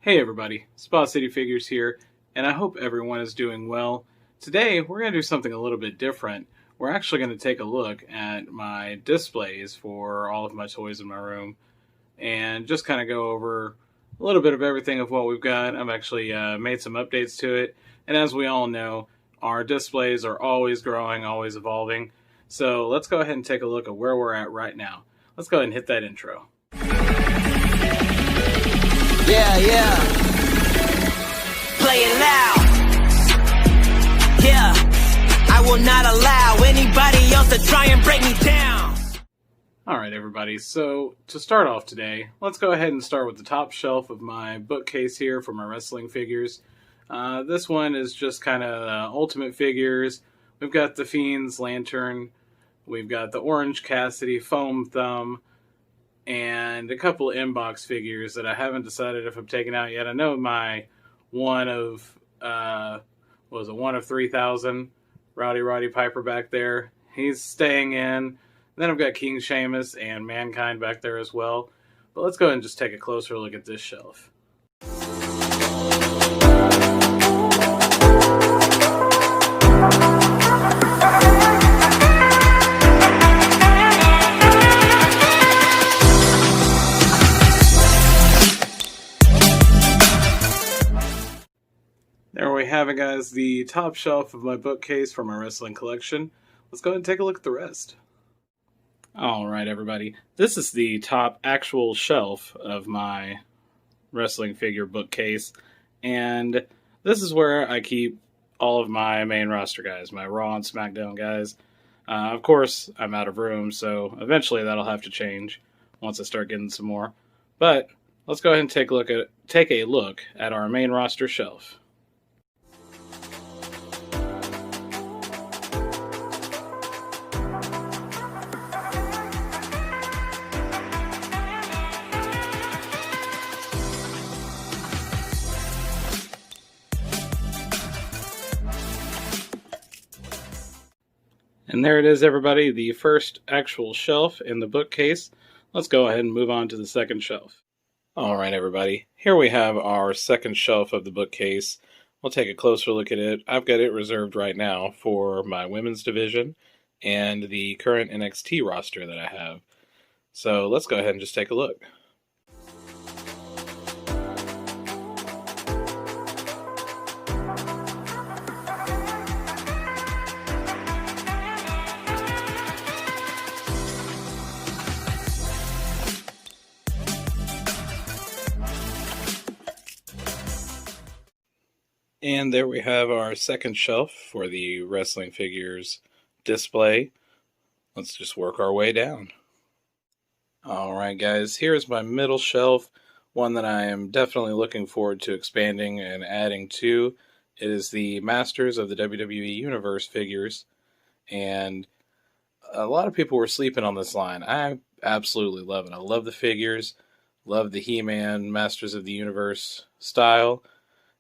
Hey everybody, Spa City Figures here, and I hope everyone is doing well. Today we're going to do something a little bit different. We're actually going to take a look at my displays for all of my toys in my room and just kind of go over a little bit of everything of what we've got. I've actually made some updates to it, and as we all know, our displays are always growing, always evolving. So let's go ahead and take a look at where we're at right now. Let's go ahead and hit that intro. Yeah. Play it loud. Yeah. I will not allow anybody else to try and break me down. Alright everybody, so to start off today, let's go ahead and start with the top shelf of my bookcase here for my wrestling figures. This one is just kind of Ultimate figures. We've got the Fiend's Lantern, we've got the Orange Cassidy Foam Thumb, and a couple of inbox figures that I haven't decided if I'm taking out yet. I know my one of 3,000, Roddy Piper back there. He's staying in. Then I've got King Sheamus and Mankind back there as well. But let's go ahead and just take a closer look at this shelf. There we have it, guys, the top shelf of my bookcase for my wrestling collection. Let's go ahead and take a look at the rest. Alright everybody, this is the top actual shelf of my wrestling figure bookcase, and this is where I keep all of my main roster guys, my Raw and SmackDown guys. Of course, I'm out of room, so eventually that'll have to change once I start getting some more. But let's go ahead and take a look at our main roster shelf. And there it is, everybody, the first actual shelf in the bookcase. Let's go ahead and move on to the second shelf. Alright everybody, here we have our second shelf of the bookcase. We'll take a closer look at it. I've got it reserved right now for my women's division and the current NXT roster that I have. So let's go ahead and just take a look. And there we have our second shelf for the wrestling figures display. Let's just work our way down. Alright guys, here's my middle shelf, one that I am definitely looking forward to expanding and adding to. It is the Masters of the WWE Universe figures, and a lot of people were sleeping on this line. I absolutely love it. I love the figures, love the He-Man Masters of the Universe style.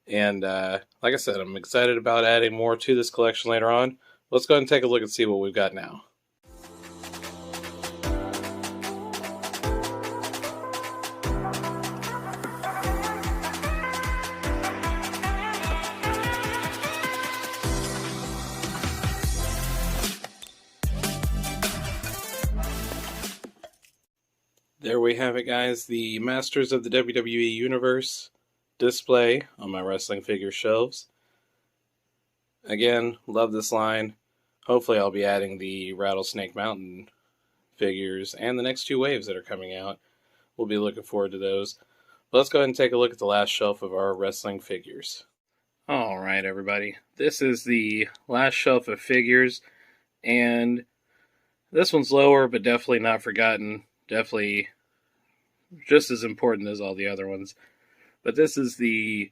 And like I said, I'm excited about adding more to this collection later on. Let's go ahead and take a look and see what we've got now. There we have it, guys, the Masters of the WWE Universe display on my wrestling figure shelves. Again, love this line. Hopefully I'll be adding the Rattlesnake Mountain figures and the next two waves that are coming out. We'll be looking forward to those. But let's go ahead and take a look at the last shelf of our wrestling figures. Alright everybody, this is the last shelf of figures, and this one's lower but definitely not forgotten. Definitely just as important as all the other ones. But this is the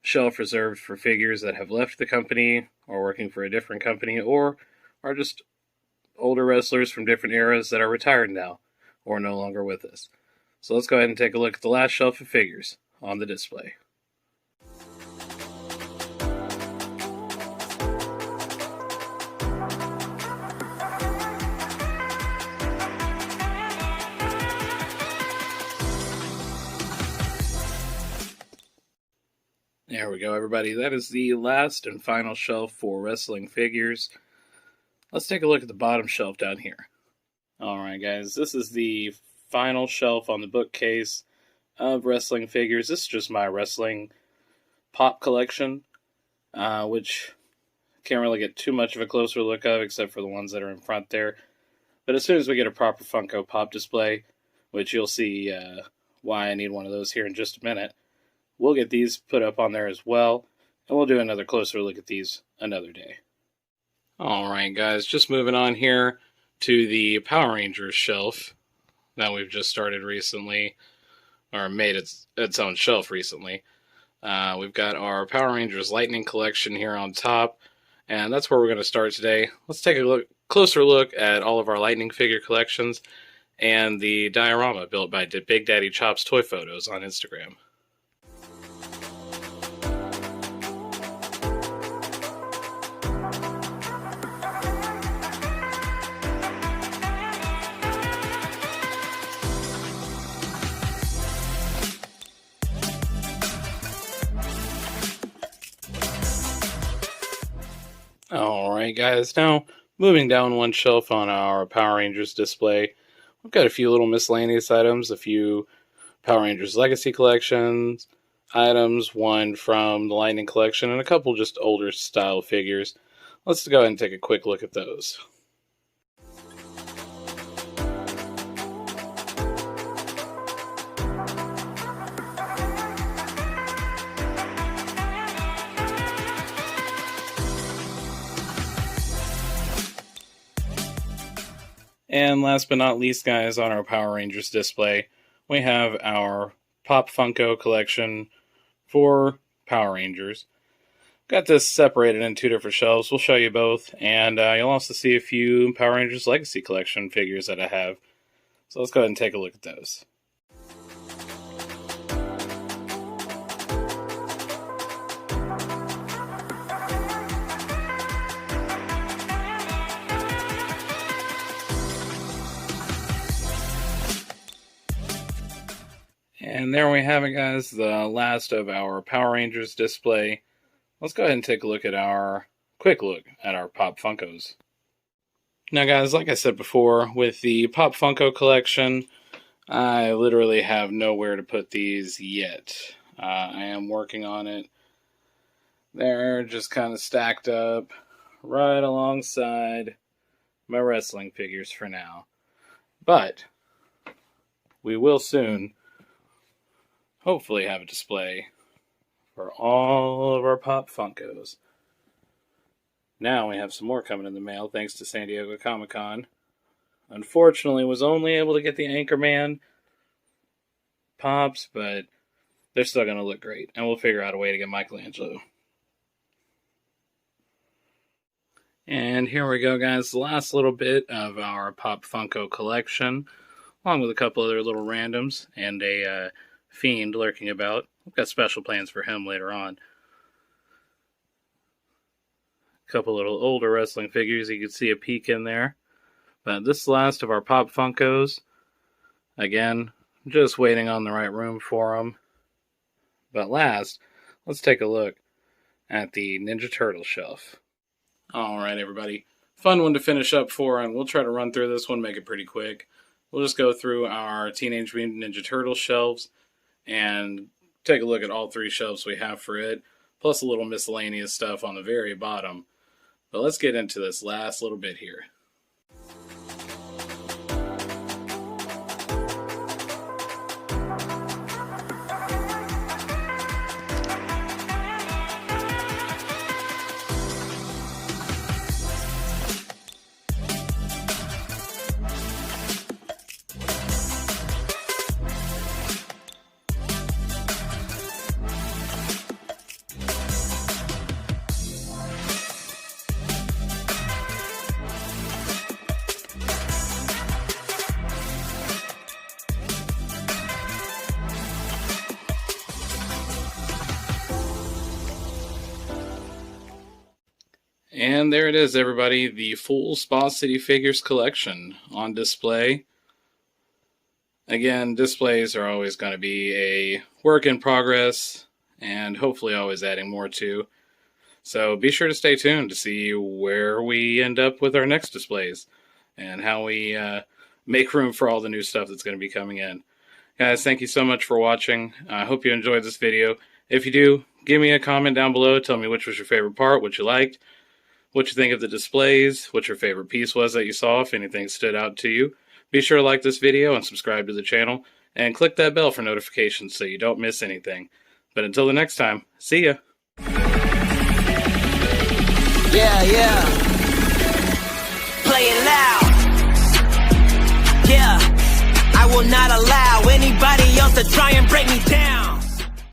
shelf reserved for figures that have left the company or working for a different company or are just older wrestlers from different eras that are retired now or no longer with us. So let's go ahead and take a look at the last shelf of figures on the display. There we go, everybody. That is the last and final shelf for wrestling figures. Let's take a look at the bottom shelf down here. Alright, guys, this is the final shelf on the bookcase of wrestling figures. This is just my wrestling pop collection, which I can't really get too much of a closer look of, except for the ones that are in front there. But as soon as we get a proper Funko Pop display, which you'll see why I need one of those here in just a minute, we'll get these put up on there as well, and we'll do another closer look at these another day. Alright, guys, just moving on here to the Power Rangers shelf that we've just started recently, or made its own shelf recently. We've got our Power Rangers Lightning collection here on top, and that's where we're going to start today. Let's take a closer look at all of our Lightning figure collections and the diorama built by Big Daddy Chops Toy Photos on Instagram. Alright, guys, now moving down one shelf on our Power Rangers display, we've got a few little miscellaneous items, a few Power Rangers Legacy collections items, one from the Lightning collection, and a couple just older style figures. Let's go ahead and take a quick look at those. And last but not least, guys, on our Power Rangers display, we have our Pop Funko collection for Power Rangers. Got this separated in two different shelves. We'll show you both, and you'll also see a few Power Rangers Legacy collection figures that I have. So let's go ahead and take a look at those. And there we have it, guys, the last of our Power Rangers display. Let's go ahead and take a look at quick look at our Pop Funkos. Now, guys, like I said before, with the Pop Funko collection, I literally have nowhere to put these yet. I am working on it. They're just kind of stacked up right alongside my wrestling figures for now. But we will soon hopefully have a display for all of our Pop Funkos. Now we have some more coming in the mail thanks to San Diego Comic-Con. Unfortunately, was only able to get the Anchorman Pops, but they're still going to look great, and we'll figure out a way to get Michelangelo. And here we go, guys, the last little bit of our Pop Funko collection, along with a couple other little randoms and a Fiend lurking about. We've got special plans for him later on. A couple little older wrestling figures, you can see a peek in there. But this is the last of our Pop Funkos. Again, just waiting on the right room for them. But last, let's take a look at the Ninja Turtle shelf. Alright, everybody. Fun one to finish up for, and we'll try to run through this one, make it pretty quick. We'll just go through our Teenage Mutant Ninja Turtle shelves and take a look at all three shelves we have for it, plus a little miscellaneous stuff on the very bottom. But let's get into this last little bit here. And there it is, everybody, the full Spa City Figures collection on display. Again, displays are always going to be a work in progress, and hopefully always adding more too. So be sure to stay tuned to see where we end up with our next displays and how we make room for all the new stuff that's going to be coming in. Guys, thank you so much for watching. I hope you enjoyed this video. If you do, give me a comment down below. Tell me which was your favorite part, what you liked, what you think of the displays, what your favorite piece was that you saw, if anything stood out to you. Be sure to like this video and subscribe to the channel, and click that bell for notifications so you don't miss anything. But until the next time, see ya! Yeah, yeah. Play it loud. Yeah. I will not allow anybody else to try and break me down.